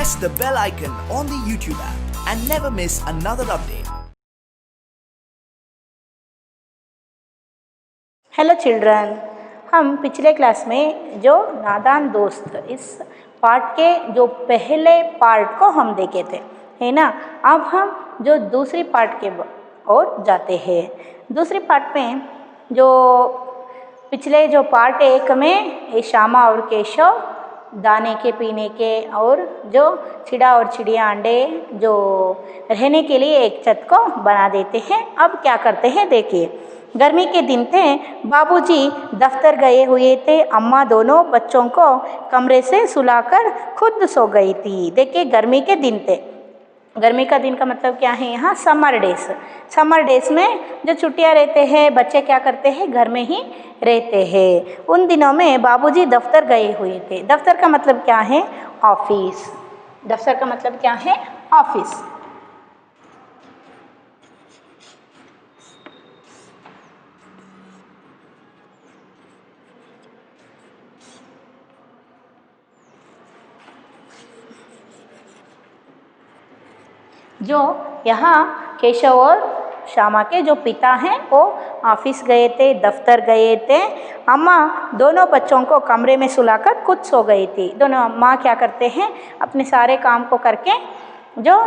press the bell icon on the YouTube app and never miss another update. Hello children, हम पिछले class में जो नादान दोस्त इस पार्ट के जो पहले पार्ट को हम देखे थे, है ना। अब हम जो दूसरी पार्ट के ओर जाते हैं। दूसरी पार्ट में जो पिछले जो पार्ट एक में ये श्यामा और केशव दाने के पीने के और जो चिड़ा और चिड़िया अंडे जो रहने के लिए एक छत को बना देते हैं। अब क्या करते हैं देखिए। गर्मी के दिन थे, बाबूजी दफ्तर गए हुए थे, अम्मा दोनों बच्चों को कमरे से सुलाकर खुद सो गई थी। देखिए गर्मी के दिन थे। गर्मी का दिन का मतलब क्या है यहाँ? Summer days. समर डेज में जो छुट्टियाँ रहते हैं, बच्चे क्या करते हैं? घर में ही रहते हैं। उन दिनों में बाबूजी दफ्तर गए हुए थे। दफ्तर का मतलब क्या है? ऑफिस। दफ्तर का मतलब क्या है? ऑफिस। जो यहाँ केशव और श्यामा के जो पिता हैं वो ऑफिस गए थे, दफ्तर गए थे। अम्मा दोनों बच्चों को कमरे में सुलाकर खुद सो गई थी। दोनों अम्मा क्या करते हैं? अपने सारे काम को करके जो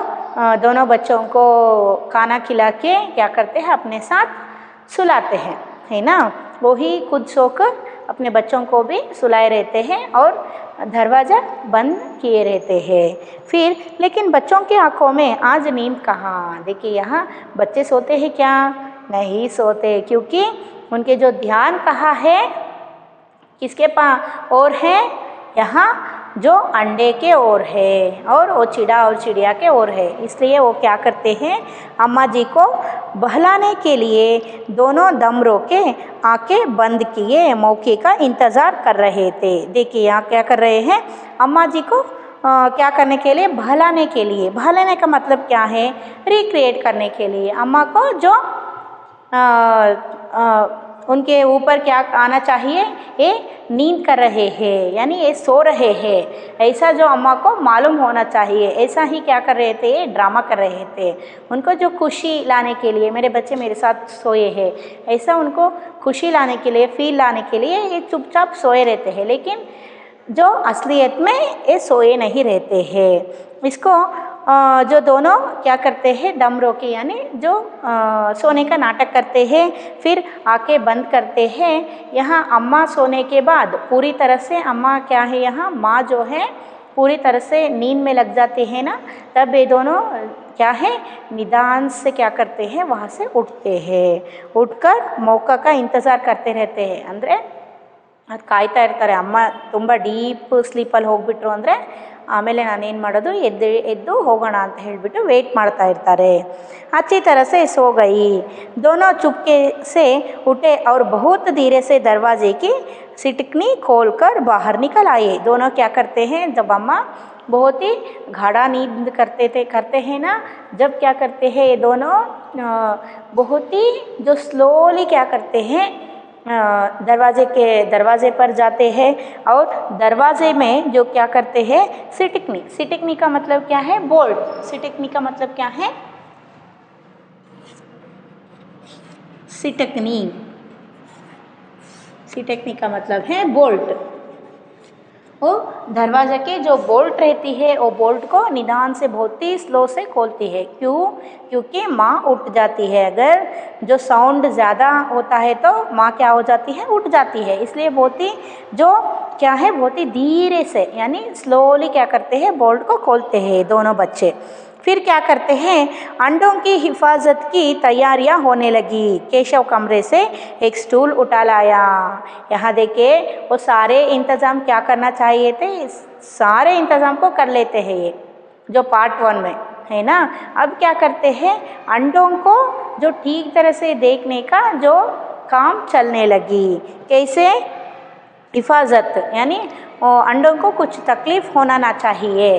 दोनों बच्चों को खाना खिला के क्या करते हैं? अपने साथ सुलाते हैं, है ना। वो ही खुद सोकर अपने बच्चों को भी सुलाए रहते हैं और दरवाज़ा बंद किए रहते हैं। फिर लेकिन बच्चों की आंखों में आज नींद कहाँ? देखिए यहाँ बच्चे सोते हैं क्या? नहीं सोते, क्योंकि उनके जो ध्यान कहाँ है? किसके पास और है? यहाँ जो अंडे के ओर है और वो चिड़ा और चिड़िया के ओर है। इसलिए वो क्या करते हैं? अम्मा जी को बहलाने के लिए दोनों दम रोके आंखें बंद किए मौके का इंतज़ार कर रहे थे। देखिए यहाँ क्या कर रहे हैं? अम्मा जी को क्या करने के लिए? बहलाने के लिए। बहलाने का मतलब क्या है? रिक्रिएट करने के लिए। अम्मा को जो उनके ऊपर क्या आना चाहिए? ये नींद कर रहे हैं, यानी ये सो रहे हैं, ऐसा जो अम्मा को मालूम होना चाहिए। ऐसा ही क्या कर रहे थे? ये ड्रामा कर रहे थे। उनको जो खुशी लाने के लिए, मेरे बच्चे मेरे साथ सोए हैं, ऐसा उनको खुशी लाने के लिए, फील लाने के लिए ये चुपचाप सोए रहते हैं। लेकिन जो असलियत में ये सोए नहीं रहते हैं। इसको जो दोनों क्या करते हैं? दम रोके, यानी जो सोने का नाटक करते हैं, फिर आंखें बंद करते हैं। यहाँ अम्मा सोने के बाद पूरी तरह से अम्मा क्या है? यहाँ माँ जो है पूरी तरह से नींद में लग जाते हैं ना, तब ये दोनों क्या है? निदान से क्या करते हैं? वहाँ से उठते हैं। उठकर मौका का इंतज़ार करते रहते हैं। ಅಂದರೆ ಅದು ಕಾಯ್ತಾ ಇರ್ತಾರೆ। ಅಮ್ಮ ತುಂಬ ಡೀಪ್ ಸ್ಲೀಪಲ್ಲಿ ಹೋಗ್ಬಿಟ್ರು ಅಂದರೆ ಆಮೇಲೆ ನಾನೇನು ಮಾಡೋದು? ಎದ್ದು ಹೋಗೋಣ ಅಂತ ಹೇಳಿಬಿಟ್ಟು ವೇಟ್ ಮಾಡ್ತಾ ಇರ್ತಾರೆ। अच्छी तरह से सो गई। दोनों चुपके से उठे और बहुत धीरे से दरवाजे की सिटकनी खोलकर बाहर निकल आए। दोनों क्या करते हैं? जब अम्मा बहुत ही गाढ़ा नींद करते हैं ना, जब क्या करते हैं ये दोनों बहुत ही जो स्लोली क्या करते हैं? दरवाजे पर जाते हैं और दरवाजे में जो क्या करते हैं? सिटकनी। सिटकनी का मतलब क्या है? बोल्ट। सिटकनी का मतलब क्या है? सिटकनी। सिटकनी का मतलब है बोल्ट। वो दरवाजे के जो बोल्ट रहती है, वो बोल्ट को निदान से बहुत ही स्लो से खोलती है। क्यों? क्योंकि माँ उठ जाती है। अगर जो साउंड ज़्यादा होता है तो माँ क्या हो जाती है? उठ जाती है। इसलिए बहुत ही जो क्या है? बहुत ही धीरे से, यानी स्लोली क्या करते हैं? बोल्ट को खोलते हैं दोनों बच्चे। फिर क्या करते हैं? अंडों की हिफाजत की तैयारियां होने लगी। केशव कमरे से एक स्टूल उठा लाया। यहाँ देखिए वो सारे इंतज़ाम क्या करना चाहिए थे? सारे इंतज़ाम को कर लेते हैं ये जो पार्ट 1 में, है ना। अब क्या करते हैं? अंडों को जो ठीक तरह से देखने का जो काम चलने लगी। कैसे? हिफाजत, यानी अंडों को कुछ तकलीफ़ होना ना चाहिए।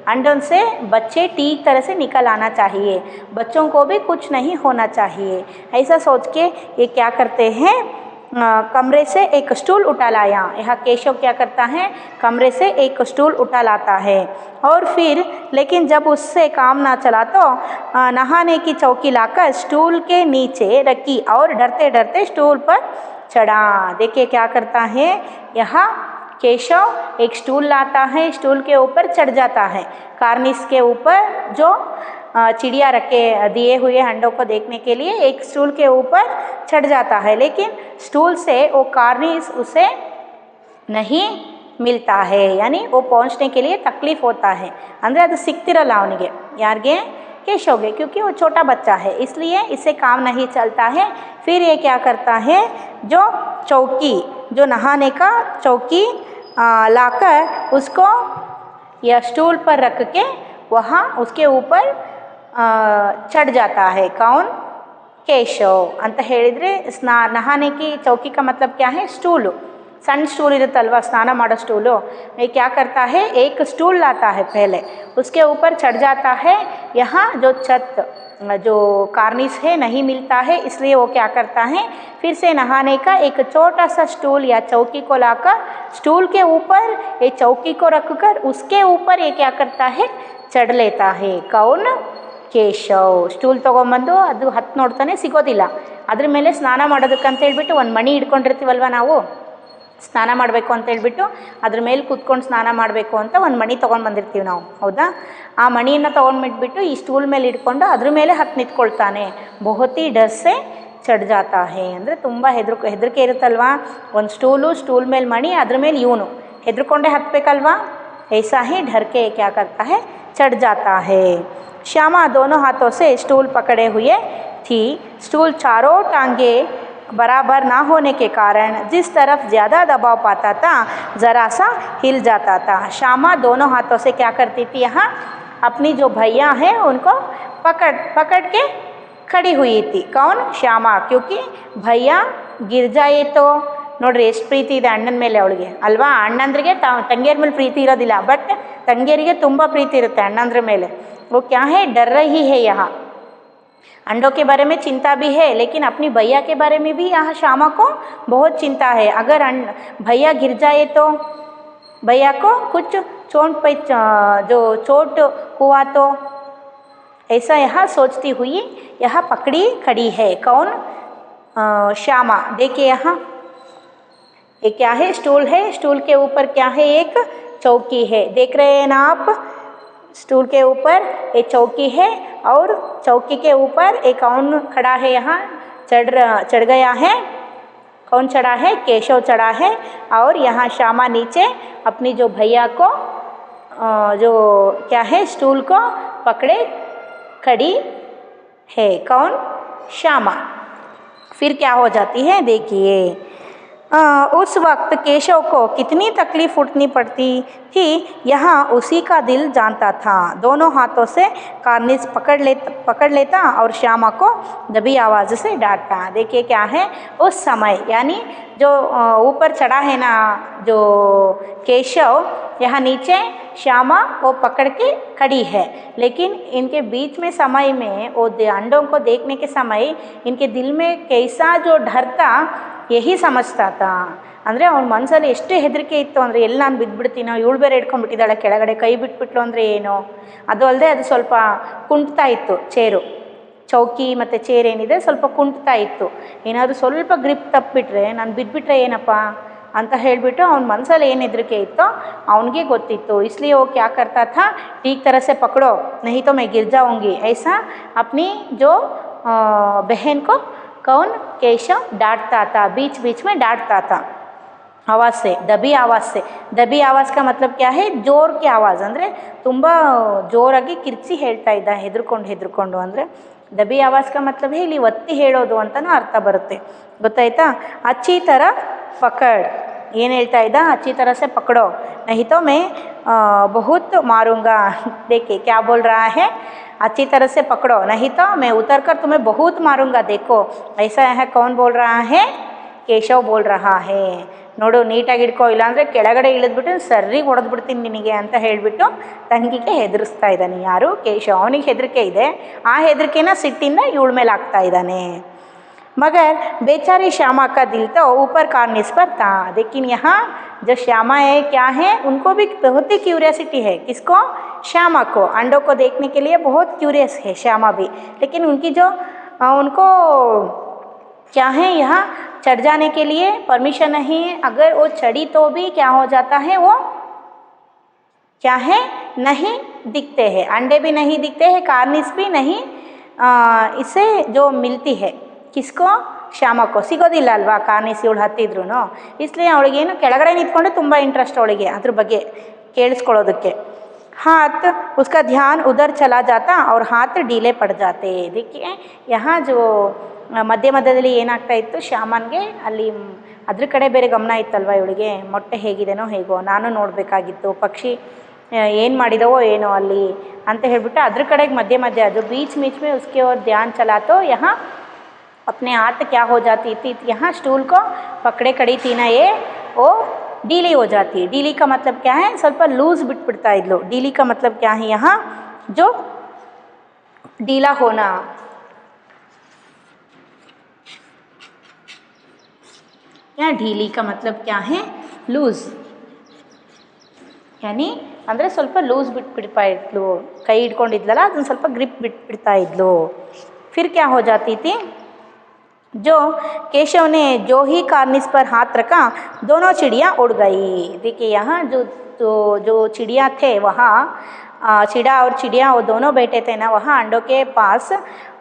अंडों से बच्चे ठीक तरह से निकल आना चाहिए, बच्चों को भी कुछ नहीं होना चाहिए। ऐसा सोच के ये क्या करते हैं? कमरे से एक स्टूल उठा लाया। यहाँ केशव क्या करता है, कमरे से एक स्टूल उठा लाता है। और फिर लेकिन जब उससे काम ना चला तो नहाने की चौकी लाकर स्टूल के नीचे रखी और डरते डरते स्टूल पर चढ़ा। देखिए क्या करता है, यहाँ केशव एक स्टूल लाता है, स्टूल के ऊपर चढ़ जाता है। कार्निस के ऊपर जो चिड़िया रखे दिए हुए अंडों को देखने के लिए एक स्टूल के ऊपर चढ़ जाता है, लेकिन स्टूल से वो कार्निस उसे नहीं मिलता है, यानी वो पहुंचने के लिए तकलीफ होता है। ಅಂದರೆ ಅದು ಸಿಕ್ತಿರಲ್ಲ ಅವನಿಗೆ, ಯಾರಿಗೆ, केशव, क्योंकि वो छोटा बच्चा है इसलिए इससे काम नहीं चलता है। फिर ये क्या करता है, जो चौकी, जो नहाने का चौकी लाकर उसको या स्टूल पर रख के वहाँ उसके ऊपर चढ़ जाता है। कौन, केशव ಅಂತ ಹೇಳಿದರೆ नहाने की चौकी का मतलब क्या है, स्टूल, सಣ್ಣ स्टूल इरुತ್ತಲ್ವಾ स्नान ಮಾಡೋ स्टूल, ये क्या करता है, एक स्टूल लाता है पहले, उसके ऊपर चढ़ जाता है। यहाँ जो छत, जो कार्निस है नहीं मिलता है, इसलिए वो क्या करता है, फिर से नहाने का एक छोटा सा स्टूल या चौकी को लाकर स्टूल के ऊपर ये चौकी को रखकर उसके ऊपर ये क्या करता है, चढ़ लेता है। कौन, ಕೇಶವ್ ಸ್ಟೂಲ್ ತೊಗೊಂಬಂದು ಅದು ಹತ್ತು ನೋಡ್ತಾನೆ, ಸಿಗೋದಿಲ್ಲ, ಅದ್ರ ಮೇಲೆ ಸ್ನಾನ ಮಾಡೋದಕ್ಕಂತ ಹೇಳ್ಬಿಟ್ಟು ಒಂದು ಮಣಿ ಇಟ್ಕೊಂಡಿರ್ತೀವಲ್ವ ನಾವು, ಸ್ನಾನ ಮಾಡಬೇಕು ಅಂತ ಹೇಳ್ಬಿಟ್ಟು ಅದ್ರ ಮೇಲೆ ಕೂತ್ಕೊಂಡು ಸ್ನಾನ ಮಾಡಬೇಕು ಅಂತ ಒಂದು ಮಣಿ ತೊಗೊಂಡು ಬಂದಿರ್ತೀವಿ ನಾವು, ಹೌದಾ, ಆ ಮಣಿಯನ್ನು ತೊಗೊಂಡ್ಬಿಟ್ಬಿಟ್ಟು ಈ ಸ್ಟೂಲ್ ಮೇಲೆ ಇಟ್ಕೊಂಡು ಅದ್ರ ಮೇಲೆ ಹತ್ತು ನಿಂತ್ಕೊಳ್ತಾನೆ। ಬಹುತಿ ಡರ್ಸೆ ಚढ़ जाता है, ಅಂದರೆ ತುಂಬ ಹೆದರಿಕೆ ಇರುತ್ತಲ್ವಾ, ಒಂದು ಸ್ಟೂಲ್ ಮೇಲೆ ಮಣಿ, ಅದ್ರ ಮೇಲೆ ಇವನು ಹೆದರ್ಕೊಂಡೇ ಹತ್ತಬೇಕಲ್ವಾ, ऐसा ही डर के क्या करता है, चढ़ जाता है। श्यामा दोनों हाथों से स्टूल पकड़े हुए थी। स्टूल चारों टांगे बराबर ना होने के कारण जिस तरफ ज़्यादा दबाव पाता था ज़रा सा हिल जाता था। श्यामा दोनों हाथों से क्या करती थी, यहाँ अपनी जो भैया हैं उनको पकड़ के खड़ी हुई थी। कौन, श्यामा, क्योंकि भैया गिर जाए तो ನೋಡ್ರಿ ಎಷ್ಟು ಪ್ರೀತಿ ಇದೆ ಅಣ್ಣನ ಮೇಲೆ ಅವಳಿಗೆ ಅಲ್ವಾ। ಅಣ್ಣಂದ್ರಿಗೆ ತಂಗಿಯರ ಮೇಲೆ ಪ್ರೀತಿ ಇರೋದಿಲ್ಲ, ಬಟ್ ತಂಗಿಯರಿಗೆ ತುಂಬ ಪ್ರೀತಿ ಇರುತ್ತೆ ಅಣ್ಣಂದ್ರ ಮೇಲೆ। वो क्या है, डर रही है यहाँ, अंडों के बारे में चिंता भी है, लेकिन अपनी भैया के बारे में भी यहाँ श्यामा को बहुत चिंता है। अगर भैया गिर जाए तो भैया को कुछ जो चोट हुआ तो, ऐसा यहाँ सोचती हुई यहाँ पकड़ी खड़ी है। कौन, श्यामा। देखिए यहाँ ये क्या है, स्टूल है, स्टूल के ऊपर क्या है, एक चौकी है, देख रहे हैं ना आप, स्टूल के ऊपर एक चौकी है और चौकी के ऊपर एक कौन खड़ा है, यहाँ चढ़ गया है। कौन चढ़ा है, केशव चढ़ा है, और यहाँ श्यामा नीचे अपनी जो भैया को जो क्या है, स्टूल को पकड़े खड़ी है। कौन, श्यामा। फिर क्या हो जाती है, देखिए उस वक्त केशव को कितनी तकलीफ उठनी पड़ती थी यहाँ उसी का दिल जानता था। दोनों हाथों से कार्निस पकड़ लेता और श्यामा को दबी आवाज़ से डांटता। देखिए क्या है, उस समय यानी जो ऊपर चढ़ा है ना जो केशव, यहाँ नीचे श्यामा वो पकड़ के खड़ी है, लेकिन इनके बीच में समय में वो अंडों को देखने के समय इनके दिल में कैसा जो डर था यही समझता था। ಅಂದರೆ ಅವ್ನ ಮನಸ್ಸಲ್ಲಿ ಎಷ್ಟು ಹೆದರಿಕೆ ಇತ್ತು ಅಂದರೆ, ಎಲ್ಲಿ ನಾನು ಬಿದ್ದುಬಿಡ್ತೀನೋ, ಇವಳು ಬೇರೆ ಹಿಡ್ಕೊಂಡ್ಬಿಟ್ಟಿದ್ದಾಳೆ ಕೆಳಗಡೆ, ಕೈ ಬಿಟ್ಬಿಟ್ಲು ಅಂದರೆ ಏನು, ಅದು ಅಲ್ಲದೆ ಅದು ಸ್ವಲ್ಪ ಕುಂಟ್ತಾ ಇತ್ತು ಚೇರು, ಚೌಕಿ ಮತ್ತು ಚೇರ್ ಏನಿದೆ ಸ್ವಲ್ಪ ಕುಂಟ್ತಾ ಇತ್ತು, ಏನಾದರೂ ಸ್ವಲ್ಪ ಗ್ರಿಪ್ ತಪ್ಪಿಬಿಟ್ರೆ ನಾನು ಬಿದ್ದುಬಿಟ್ರೆ ಏನಪ್ಪ ಅಂತ ಹೇಳಿಬಿಟ್ಟು ಅವ್ನ ಮನಸ್ಸಲ್ಲಿ ಏನು ಹೆದರಿಕೆ ಇತ್ತೋ ಅವನಿಗೆ ಗೊತ್ತಿತ್ತು। इसलिए वो क्या करता था, ठीक तरह से पकड़ो नहीं तो मैं गिर जाऊंगी, ऐसा अपनी जो बहन को कौन, केशव डांटता था, बीच बीच में डांटता था आवाज़ से, दबी आवाज़ से। दबी आवाज़ का मतलब क्या है, जोर की आवाज़, ಅಂದರೆ ತುಂಬ ಜೋರಾಗಿ ಕಿರ್ಚಿ ಹೇಳ್ತಾ ಇದ್ದ, ಹೆದರ್ಕೊಂಡು ಅಂದರೆ ದಬಿ ಆವಾज़ का मतलब है ಇಲ್ಲಿ ಒತ್ತಿ ಹೇಳೋದು ಅಂತಲೂ ಅರ್ಥ ಬರುತ್ತೆ, ಗೊತ್ತಾಯ್ತಾ। अच्छी तरह पकड़, ಏನು ಹೇಳ್ತಾ ಇದ್ದ, अच्छी तरह से पकड़ो नहीं तो मैं बहुत मारूंगा। देखिए क्या बोल रहा है, अच्छी तरह से पकड़ो नहीं तो मैं उतर कर तुम्हें बहुत मारूंगा, देखो ऐसा है। कौन बोल रहा है, ಕೇಶವ್ ಬೋಲ್ ರಹಾ ಹೇ, ನೋಡು ನೀಟಾಗಿ ಹಿಡ್ಕೋ, ಇಲ್ಲಾಂದರೆ ಕೆಳಗಡೆ ಇಳಿದ್ಬಿಟ್ಟು ಸರಿ ಹೊಡೆದ್ಬಿಡ್ತೀನಿ ನಿನಗೆ ಅಂತ ಹೇಳಿಬಿಟ್ಟು ತಂಗಿಗೆ ಹೆದರಿಸ್ತಾ ಇದ್ದಾನೆ। ಯಾರು, ಕೇಶವ್। ಅವನಿಗೆ ಹೆದರಿಕೆ ಇದೆ, ಆ ಹೆದರಿಕೆನ ಸಿಟ್ಟಿಂದ ಇವಳ ಮೇಲೆ ಹಾಕ್ತಾ ಇದ್ದಾನೆ। मगर बेचारी श्यामा का दिल तो ऊपर कार्निस पर था। लेकिन यहाँ जो श्यामा है क्या है, उनको भी बहुत ही क्यूरियसिटी है। किसको? श्यामा को। अंडों को देखने के लिए बहुत क्यूरियस है श्यामा भी। लेकिन उनकी जो उनको क्या है, यहाँ चढ़ जाने के लिए परमिशन नहीं है। अगर वो चढ़ी तो भी क्या हो जाता है, वो क्या है, नहीं दिखते हैं। अंडे भी नहीं दिखते हैं, कार्निस भी नहीं इसे जो मिलती है। किसको? ಶ್ಯಾಮ को ಸಿಗೋದಿಲ್ಲ ಅಲ್ವಾ ಕಾರ್ನಿಸ್ ಇವಳು ಹತ್ತಿದ್ರು। इसलिए ಅವಳಿಗೇನು ಕೆಳಗಡೆ ನಿಂತ್ಕೊಂಡೆ ತುಂಬ ಇಂಟ್ರೆಸ್ಟ್ ಅವಳಿಗೆ ಅದ್ರ ಬಗ್ಗೆ ಕೇಳಿಸ್ಕೊಳ್ಳೋದಕ್ಕೆ। हाथ उसका ध्यान उधर चला जाता और हाथ ढीले पड़ जाते। देखिए यहाँ जो ಮಧ್ಯ ಮಧ್ಯದಲ್ಲಿ ಏನಾಗ್ತಾ ಇತ್ತು, ಶ್ಯಾಮನ್ಗೆ ಅಲ್ಲಿ ಅದ್ರ ಕಡೆ ಬೇರೆ ಗಮನ ಇತ್ತಲ್ವ ಇವಳಿಗೆ, ಮೊಟ್ಟೆ ಹೇಗಿದೆನೋ ಹೇಗೋ ನಾನು ನೋಡಬೇಕಾಗಿತ್ತು, ಪಕ್ಷಿ ಏನು ಮಾಡಿದವೋ ಏನೋ ಅಲ್ಲಿ ಅಂತ ಹೇಳ್ಬಿಟ್ಟು ಅದ್ರ ಕಡೆಗೆ ಮಧ್ಯ ಮಧ್ಯ ಅದು बीच बीच में उसके और ध्यान चला तो यहाँ अपने हाथ क्या हो जाती थी, यहाँ स्टूल को पकड़े खड़ी थी ना ये, वो ढीली हो जाती है। ढीली का मतलब क्या है, ಸ್ವಲ್ಪ लूज बिट्बिಡ್ತಾ ಇದ್ಲು। ढीली का मतलब क्या है, यहाँ जो ढीला होना। यहाँ ढीली का मतलब क्या है, लूज, यानी ಅಂದರೆ ಸ್ವಲ್ಪ ಲೂಸ್ ಬಿಟ್ಬಿಡ್ತಾ ಇದ್ಲು, ಕೈ ಹಿಡ್ಕೊಂಡಿದ್ಲಲ್ಲ ಅದನ್ನು ಸ್ವಲ್ಪ ಗ್ರಿಪ್ ಬಿಟ್ಬಿಡ್ತಾ ಇದ್ಲು। फिर क्या हो जाती थी, जो केशव ने जो ही कार्निस पर हाथ रखा दोनों चिड़िया उड़ गई। देखिए यहाँ जो चिड़िया थे वहाँ चिड़ा और चिड़िया वो दोनों बैठे थे ना वहाँ अंडों के पास,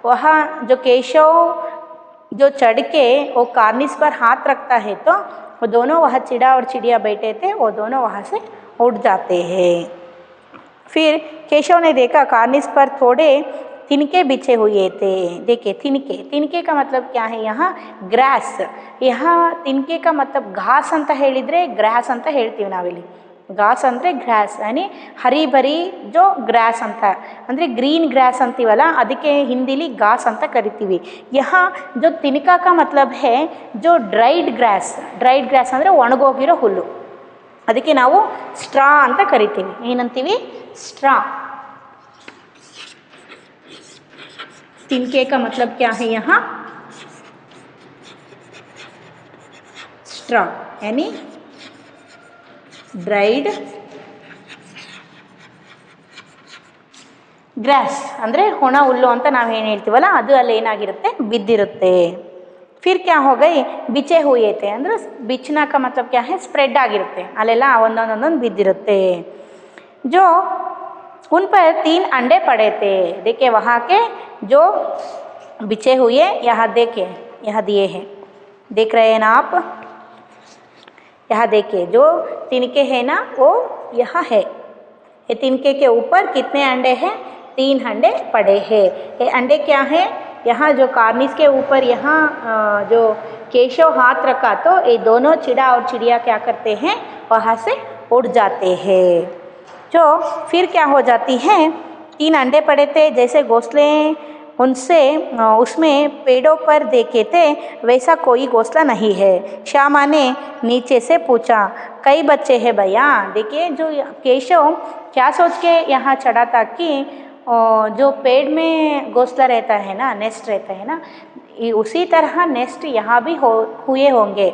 वहाँ जो केशव जो चढ़ के वो कार्निस पर हाथ रखता है तो वो दोनों वहाँ चिड़ा और चिड़िया बैठे थे, वो दोनों वहाँ से उड़ जाते हैं। फिर केशव ने देखा कार्निस पर थोड़े तिनके बिछे हुए थे। देखिए तिनके, तिनके का मतलब क्या है, यहाँ ग्रास। यहाँ तिनके का मतलब घास ಅಂತ ಹೇಳಿದರೆ ಗ್ರಾಸ್ ಅಂತ ಹೇಳ್ತೀವಿ ನಾವಿಲ್ಲಿ। ಘಾಸ್ ಅಂದರೆ ಗ್ರಾಸ್, यानी ಹರಿ ಭರಿ ಜೋ ಗ್ರಾಸ್ ಅಂತ ಅಂದರೆ ಗ್ರೀನ್ ಗ್ರಾಸ್ ಅಂತೀವಲ್ಲ ಅದಕ್ಕೆ ಹಿಂದಿಲಿ ಘಾಸ್ ಅಂತ ಕರಿತೀವಿ। यहाँ जो तिनका का मतलब है जो ಡ್ರೈಡ್ ಗ್ರಾಸ್। ಡ್ರೈಡ್ ಗ್ರಾಸ್ ಅಂದರೆ ಒಣಗೋಗಿರೋ ಹುಲ್ಲು, ಅದಕ್ಕೆ ನಾವು ಸ್ಟ್ರಾ ಅಂತ ಕರಿತೀವಿ। ಏನಂತೀವಿ? ಸ್ಟ್ರಾ। तिनके का मतलब क्या है, यहाँ स्ट्रा, यानी ಡ್ರೈಡ್ ಗ್ರಾಸ್ ಅಂದರೆ ಒಣ ಹುಲ್ಲು ಅಂತ ನಾವೇನು ಹೇಳ್ತೀವಲ್ಲ ಅದು ಅಲ್ಲಿ ಏನಾಗಿರುತ್ತೆ, ಬಿದ್ದಿರುತ್ತೆ। फिर क्या हो गई, बिछे हुए थे ಅಂದರೆ बिछना का मतलब क्या है, ಸ್ಪ್ರೆಡ್ ಆಗಿರುತ್ತೆ, ಅಲ್ಲೆಲ್ಲ ಒಂದೊಂದೊಂದೊಂದು ಬಿದ್ದಿರುತ್ತೆ। जो उन पर 3 अंडे पड़े थे। देखिए वहाँ के जो बिछे हुए, यहाँ देखिए यहाँ दिए हैं, देख रहे हैं ना आप, यहाँ देखिए जो तिनके हैं ना वो यहाँ है। ये तिनके के ऊपर कितने अंडे हैं, 3 अंडे पड़े हैं। ये अंडे क्या है, यहाँ जो कार्निस के ऊपर यहाँ जो केशव हाथ रखा तो ये दोनों चिड़ा और चिड़िया क्या करते हैं, वहाँ से उड़ जाते हैं। जो फिर क्या हो जाती है, 3 अंडे पड़े थे, जैसे घोंसले उनसे उसमें पेड़ों पर देखे थे वैसा कोई घोंसला नहीं है। श्यामा ने नीचे से पूछा, कई बच्चे हैं भैया। देखिए जो केशव क्या सोच के यहाँ चढ़ा था कि जो पेड़ में घोंसला रहता है ना, नेस्ट रहता है ना, उसी तरह नेस्ट यहाँ भी हुए होंगे,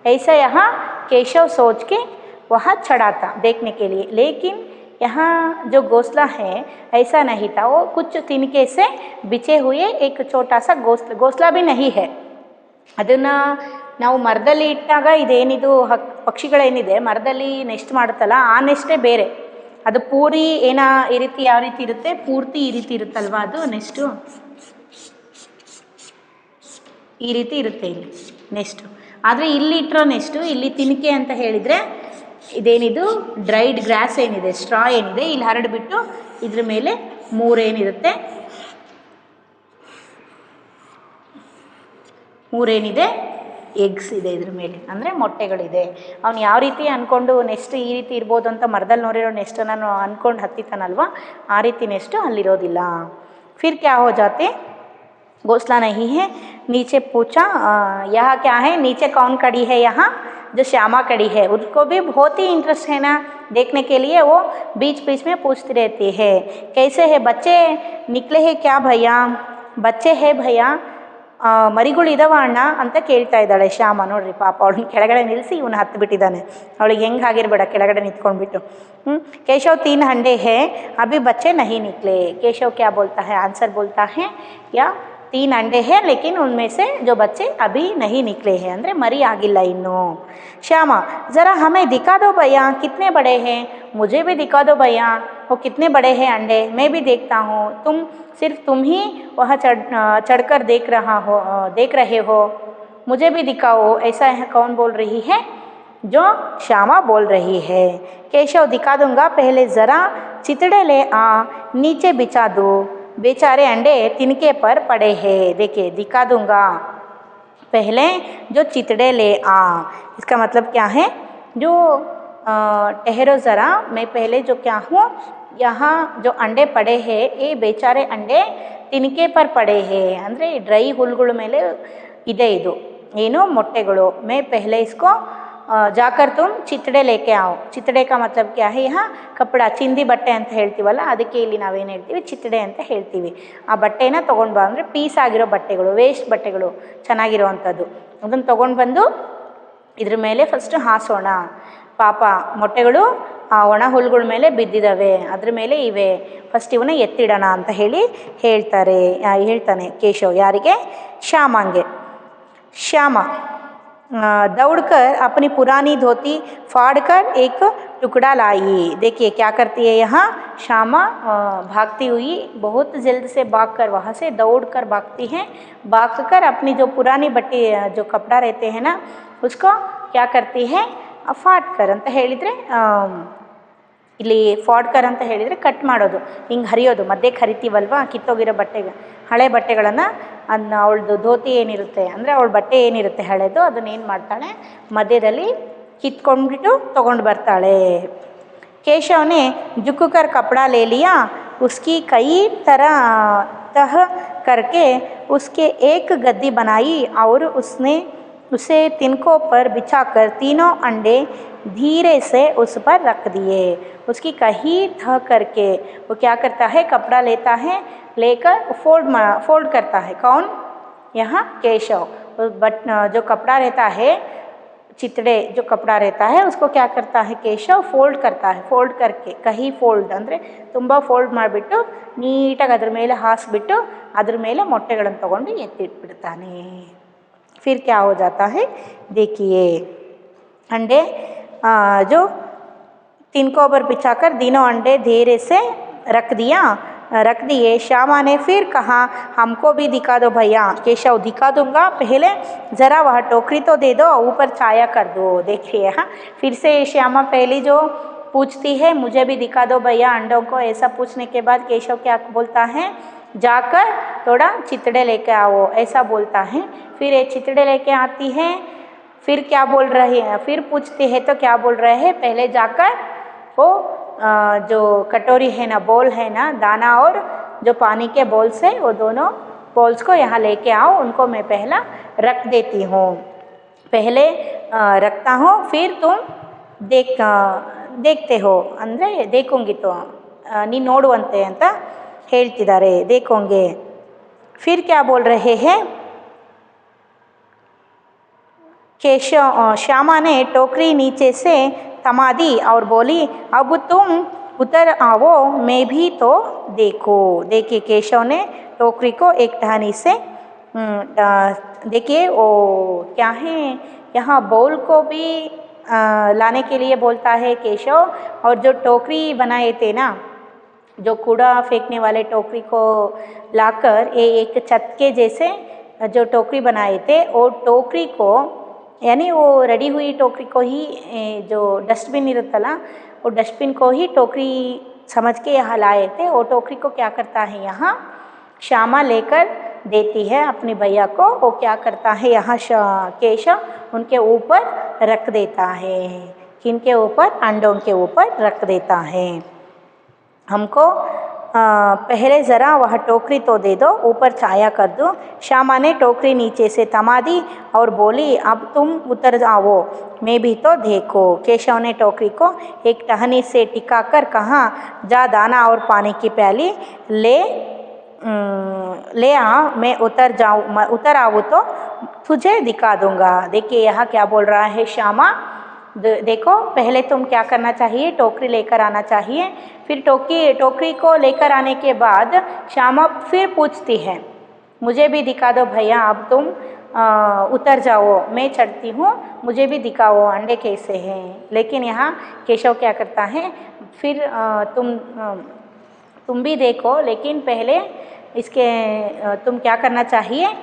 ऐसा यहाँ केशव सोच के वहाँ चढ़ा था देखने के लिए। लेकिन यहाँ जो घोंसला है ऐसा नहीं था, वो कुछ तिनके से बिछे हुए एक छोटा सा घोंसला भी नहीं है। ಅದನ್ನು ನಾವು ಮರದಲ್ಲಿ ಇಟ್ಟಾಗ ಇದೇನಿದು ಪಕ್ಷಿಗಳೇನಿದೆ ಮರದಲ್ಲಿ ನೆಸ್ಟ್ ಮಾಡುತ್ತಲ್ಲ ಆ ನೆಸ್ಟೇ ಬೇರೆ, ಅದು ಪೂರಿ ಏನೋ ಈ ರೀತಿ ಯಾವ ರೀತಿ ಇರುತ್ತೆ, ಪೂರ್ತಿ ಈ ರೀತಿ ಇರುತ್ತಲ್ವ ಅದು ನೆಸ್ಟು, ಈ ರೀತಿ ಇರುತ್ತೆ ಇಲ್ಲಿ ನೆಸ್ಟು। ಆದರೆ ಇಲ್ಲಿ ಇಟ್ಟಿರೋ ನೆಸ್ಟು, ಇಲ್ಲಿ ತಿನಕೆ ಅಂತ ಹೇಳಿದರೆ ಇದೇನಿದು ಡ್ರೈಡ್ ಗ್ರಾಸ್ ಏನಿದೆ, ಸ್ಟ್ರಾ ಏನಿದೆ ಇಲ್ಲಿ ಹರಡಿಬಿಟ್ಟು ಇದ್ರ ಮೇಲೆ 3 ಏನಿರುತ್ತೆ, 3 ಏನಿದೆ ಎಗ್ಸ್ ಇದೆ ಇದ್ರ ಮೇಲೆ, ಅಂದರೆ ಮೊಟ್ಟೆಗಳಿದೆ। ಅವನು ಯಾವ ರೀತಿ ಅಂದ್ಕೊಂಡು ನೆಕ್ಸ್ಟ್ ಈ ರೀತಿ ಇರ್ಬೋದು ಅಂತ ಮರದಲ್ಲಿ ನೋಡಿರೋ ನೆಕ್ಸ್ಟ್ ನಾನು ಅಂದ್ಕೊಂಡು ಹತ್ತಿತಾನಲ್ವ, ಆ ರೀತಿ ನೆಕ್ಸ್ಟ್ ಅಲ್ಲಿರೋದಿಲ್ಲ। फिर क्या हो जाते, घोंसला नहीं है। नीचे पूछा यह क्या है, नीचे कौन खड़ी है, यहाँ जो श्यामा खड़ी है, उसको भी बहुत ही इंटरेस्ट है ना देखने के लिए, वो बीच बीच में पूछती रहती है, कैसे है बच्चे निकले हैं क्या भैया, बच्चे हैं भैया ಮರಿಗಳು ಇದಾವ ಅಣ್ಣ ಅಂತ ಕೇಳ್ತಾ ಇದ್ದಾಳೆ ಶ್ಯಾಮ. ನೋಡ್ರಿ ಪಾಪ ಅವಳನ್ನ ಕೆಳಗಡೆ ನಿಲ್ಲಿಸಿ ಇವನು ಹತ್ತು ಬಿಟ್ಟಿದ್ದಾನೆ. ಅವಳಿಗೆ ಹೆಂಗೆ ಆಗಿರ್ಬೇಡ ಕೆಳಗಡೆ ನಿಂತ್ಕೊಂಡ್ಬಿಟ್ಟು. केशव 3 अंडे है अभी बच्चे नहीं निकले. केशव क्या बोलता है, आंसर बोलता है या 3 अंडे हैं लेकिन उनमें से जो बच्चे अभी नहीं निकले हैं, ಅಂದರೆ ಮರಿ ಆಗಿಲ್ಲ ಇನ್ನೂ. श्यामा ज़रा हमें दिखा दो भैया कितने बड़े हैं. मुझे भी दिखा दो भैया वो कितने बड़े हैं अंडे, मैं भी देखता हूँ. सिर्फ तुम ही वह चढ़कर देख रहे हो, मुझे भी दिखाओ. ऐसा है कौन बोल रही है, जो श्यामा बोल रही है. केशव दिखा दूंगा, पहले ज़रा चितड़े ले आ, नीचे बिछा दो, बेचारे अंडे तिनके पर पड़े हैं. देखिए दिखा दूंगा, पहले जो चितड़े ले आ, इसका मतलब क्या है, जो ठहरो ज़रा, मैं पहले जो क्या हूँ, यहाँ जो अंडे पड़े हैं ये बेचारे अंडे तिनके पर पड़े हैं, ಅಂದರೆ ಡ್ರೈ ಹುಲ್ಗಳ ಮೇಲೆ ಇದೆ ಇದು ಏನು ಮೊಟ್ಟೆಗಳು. मैं पहले इसको जाकर तुम चितड़े लेके आओ. चितड़े का मतलब क्या है, यहाँ ಕಪ್ಪಡ ಚಿಂದಿ ಬಟ್ಟೆ ಅಂತ ಹೇಳ್ತೀವಲ್ಲ, ಅದಕ್ಕೆ ಇಲ್ಲಿ ನಾವೇನು ಹೇಳ್ತೀವಿ ಚಿತಡೆ ಅಂತ ಹೇಳ್ತೀವಿ. ಆ ಬಟ್ಟೆನ ತೊಗೊಂಡು ಬಾ, ಅಂದರೆ ಪೀಸ್ ಆಗಿರೋ ಬಟ್ಟೆಗಳು, ವೇಸ್ಟ್ ಬಟ್ಟೆಗಳು ಚೆನ್ನಾಗಿರೋವಂಥದ್ದು, ಅದನ್ನು ತೊಗೊಂಡು ಬಂದು ಇದ್ರ ಮೇಲೆ ಫಸ್ಟ್ ಹಾಸೋಣ. ಪಾಪ ಮೊಟ್ಟೆಗಳು ಆ ಒಣ ಹುಲ್ಗಳ ಮೇಲೆ ಬಿದ್ದಿದ್ದಾವೆ, ಅದ್ರ ಮೇಲೆ ಇವೆ, ಫಸ್ಟ್ ಇವನ್ನ ಎತ್ತಿಡೋಣ ಅಂತ ಹೇಳ್ತಾನೆ ಕೇಶವ್. ಯಾರಿಗೆ, ಶ್ಯಾಮಾಂಗೆ. श्यामा दौड़कर अपनी पुरानी धोती फाड़कर एक टुकड़ा लाई. देखिए क्या करती है यहाँ श्यामा, भागती हुई बहुत जल्द से भागकर वहाँ से दौड़कर भागती है. भागकर अपनी जो पुरानी बट्टी जो कपड़ा रहते हैं ना, उसको क्या करती है, फाड़ कर ಅಂತ ಹೇಳಿದರೆ, ಇಲ್ಲಿ ಫಾಡ್ಕರ್ ಅಂತ ಹೇಳಿದರೆ ಕಟ್ ಮಾಡೋದು, ಹಿಂಗೆ ಹರಿಯೋದು, ಮಧ್ಯಕ್ಕೆ ಹರಿತೀವಲ್ವ ಕಿತ್ತೋಗಿರೋ ಬಟ್ಟೆಗೆ, ಹಳೆ ಬಟ್ಟೆಗಳನ್ನು ಅದನ್ನ ಅವಳದು ಧೋತಿ ಏನಿರುತ್ತೆ ಅಂದರೆ ಅವಳ ಬಟ್ಟೆ ಏನಿರುತ್ತೆ ಹಳೆದು, ಅದನ್ನೇನು ಮಾಡ್ತಾಳೆ ಮಧ್ಯದಲ್ಲಿ ಕಿತ್ಕೊಂಡ್ಬಿಟ್ಟು ತೊಗೊಂಡು ಬರ್ತಾಳೆ. केशव ने झुककर कपड़ा ले लिया, उसकी कई तरह तह करके उसके एक गद्दी बनाई और उसे तिनकों पर बिछाकर तीनों अंडे धीरे से उस पर रख दिए. उसकी कहीं तह करके वो क्या करता है, कपड़ा लेता है, लेकर फोल्ड करता है. कौन, यहाँ केशव. बट जो कपड़ा रहता है, चितड़े जो कपड़ा रहता है उसको क्या करता है केशव, फोल्ड करता है. फोल्ड करके कहीं फोल्ड ಅಂದರೆ ತುಂಬ ಫೋಲ್ಡ್ ಮಾಡಿಬಿಟ್ಟು ನೀಟಾಗಿ ಅದ್ರ ಮೇಲೆ ಹಾಸಿಬಿಟ್ಟು ಅದ್ರ ಮೇಲೆ ಮೊಟ್ಟೆಗಳನ್ನು ತೊಗೊಂಡು ಎತ್ತಿಟ್ಬಿಡ್ತಾನೆ. फिर क्या हो जाता है, देखिए अंडे जो तिनकों पर बिछाकर तीनों अंडे धीरे से रख दिए. श्यामा ने फिर कहा, हमको भी दिखा दो भैया. केशव दिखा दूंगा, पहले ज़रा वह टोकरी तो दे दो, ऊपर छाया कर दो. देखिए हाँ, फिर से श्यामा पहली जो पूछती है, मुझे भी दिखा दो भैया अंडों को. ऐसा पूछने के बाद केशव क्या बोलता है, जाकर थोड़ा चितड़े लेके आओ, ऐसा बोलता है. फिर ये चितड़े लेके आती है. फिर क्या बोल रही है, फिर पूछते हैं तो क्या बोल रहे हैं, पहले जाकर वो जो कटोरी है ना, बोल है ना, दाना और जो पानी के बोल्स है, वो दोनों बोल्स को यहाँ लेके आओ, उनको मैं पहला रख देती हूँ. पहले रखता हूँ, फिर तुम देखते हो, ಅಂದರೆ देखूंगी तो ನೀನು ನೋಡುವಂತೆ ಅಂತ ಹೇಳ್ತಿದ್ದಾರೆ. देखोंगे. फिर क्या बोल रहे हैं, केशव श्यामा ने टोकरी नीचे से थमा दी और बोली, अब तुम उतर आओ, मैं भी तो देखो. देखिए केशव ने टोकरी को एक टहनी से देखिए वो क्या है, यहाँ बोल को भी लाने के लिए बोलता है केशव. और जो टोकरी बनाए थे ना, जो कूड़ा फेंकने वाले टोकरी को लाकर एक छत के जैसे जो टोकरी बनाए थे, वो टोकरी को यानी वो रेडी हुई टोकरी को ही, जो डस्टबिन इरुತ್ತಲ್ಲ वो डस्टबिन को ही टोकरी समझ के यहाँ लाए थे. वो टोकरी को क्या करता है यहाँ श्यामा लेकर देती है अपने भैया को. वो क्या करता है यहाँ केशव उनके ऊपर रख देता है. किनके ऊपर, अंडों के ऊपर रख देता है. हमको पहले ज़रा वह टोकरी तो दे दो, ऊपर छाया कर दो. श्यामा ने टोकरी नीचे से थमा दी और बोली, अब तुम उतर जाओ, मैं भी तो देखो. केशव ने टोकरी को एक टहनी से टिका कर कहा, जा दाना और पानी की प्याली ले ले आ, मैं उतर आऊँ तो तुझे दिखा दूंगा। देखिए यहाँ क्या बोल रहा है श्यामा, देखो पहले तुम क्या करना चाहिए, टोकरी लेकर आना चाहिए। फिर टोकरी को लेकर आने के बाद श्यामा फिर पूछती है, मुझे भी दिखा दो भैया, अब तुम उतर जाओ, मैं चढ़ती हूँ, मुझे भी दिखाओ अंडे कैसे हैं। लेकिन यहाँ केशव क्या करता है, फिर तुम भी देखो, लेकिन पहले इसके तुम क्या करना चाहिए,